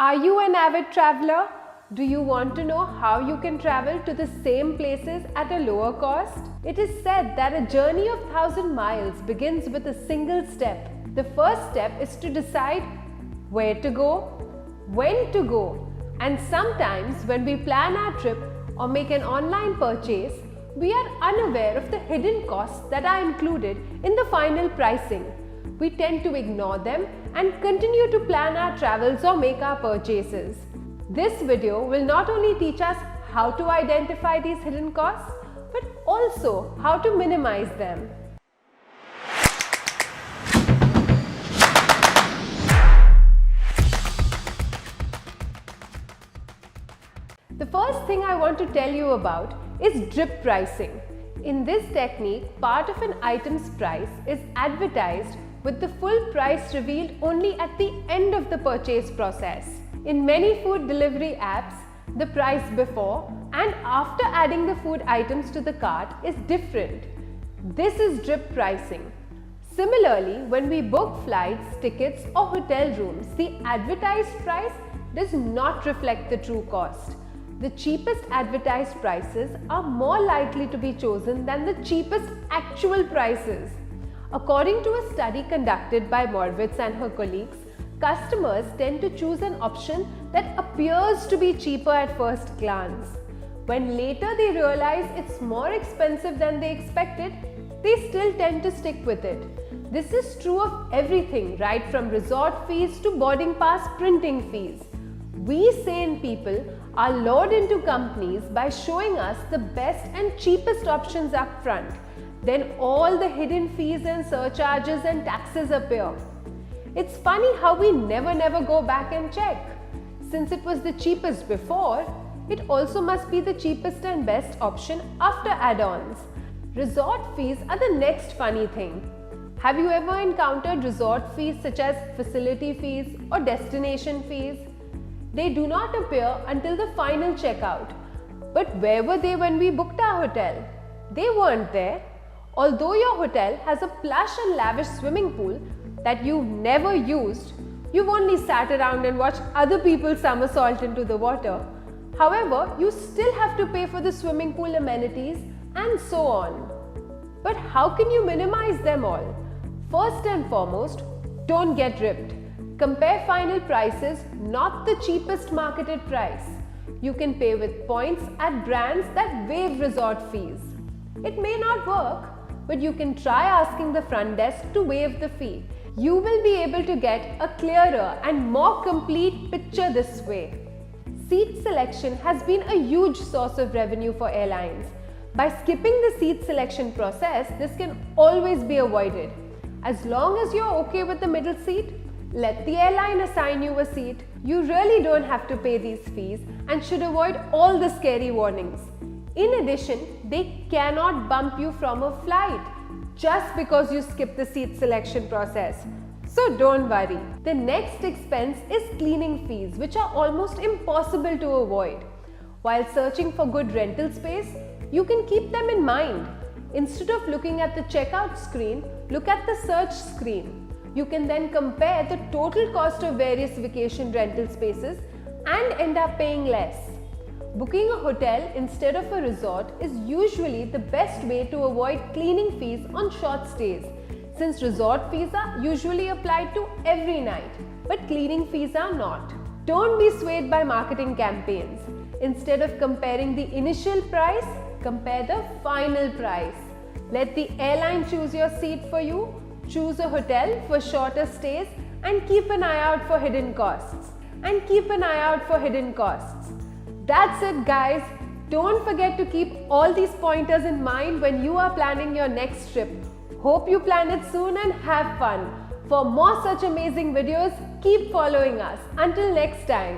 Are you an avid traveler? Do you want to know how you can travel to the same places at a lower cost? It is said that a journey of 1,000 miles begins with a single step. The first step is to decide where to go, when to go, and sometimes when we plan our trip or make an online purchase, we are unaware of the hidden costs that are included in the final pricing. We tend to ignore them and continue to plan our travels or make our purchases. This video will not only teach us how to identify these hidden costs, but also how to minimize them. The first thing I want to tell you about is drip pricing. In this technique, part of an item's price is advertised with the full price revealed only at the end of the purchase process. In many food delivery apps, the price before and after adding the food items to the cart is different. This is drip pricing. Similarly, when we book flights, tickets or hotel rooms, the advertised price does not reflect the true cost. The cheapest advertised prices are more likely to be chosen than the cheapest actual prices. According to a study conducted by Moravitz and her colleagues, customers tend to choose an option that appears to be cheaper at first glance. When later they realize it's more expensive than they expected, they still tend to stick with it. This is true of everything, right from resort fees to boarding pass printing fees. We sane people are lured into companies by showing us the best and cheapest options up front. Then all the hidden fees and surcharges and taxes appear. It's funny how we never go back and check. Since it was the cheapest before, it also must be the cheapest and best option after add-ons. Resort fees are the next funny thing. Have you ever encountered resort fees such as facility fees or destination fees? They do not appear until the final checkout. But where were they when we booked our hotel? They weren't there. Although your hotel has a plush and lavish swimming pool that you've never used, you've only sat around and watched other people somersault into the water. However, you still have to pay for the swimming pool amenities and so on. But how can you minimize them all? First and foremost, don't get ripped. Compare final prices, not the cheapest marketed price. You can pay with points at brands that waive resort fees. It may not work, but you can try asking the front desk to waive the fee. You will be able to get a clearer and more complete picture this way. Seat selection has been a huge source of revenue for airlines. By skipping the seat selection process, this can always be avoided. As long as you're okay with the middle seat, let the airline assign you a seat. You really don't have to pay these fees and should avoid all the scary warnings. In addition, they cannot bump you from a flight just because you skip the seat selection process. So don't worry. The next expense is cleaning fees, which are almost impossible to avoid. While searching for good rental space, you can keep them in mind. Instead of looking at the checkout screen, look at the search screen. You can then compare the total cost of various vacation rental spaces and end up paying less. Booking a hotel instead of a resort is usually the best way to avoid cleaning fees on short stays, since resort fees are usually applied to every night, but cleaning fees are not. Don't be swayed by marketing campaigns. Instead of comparing the initial price, compare the final price. Let the airline choose your seat for you, choose a hotel for shorter stays, and keep an eye out for hidden costs. That's it, guys. Don't forget to keep all these pointers in mind when you are planning your next trip. Hope you plan it soon and have fun. For more such amazing videos, keep following us. Until next time.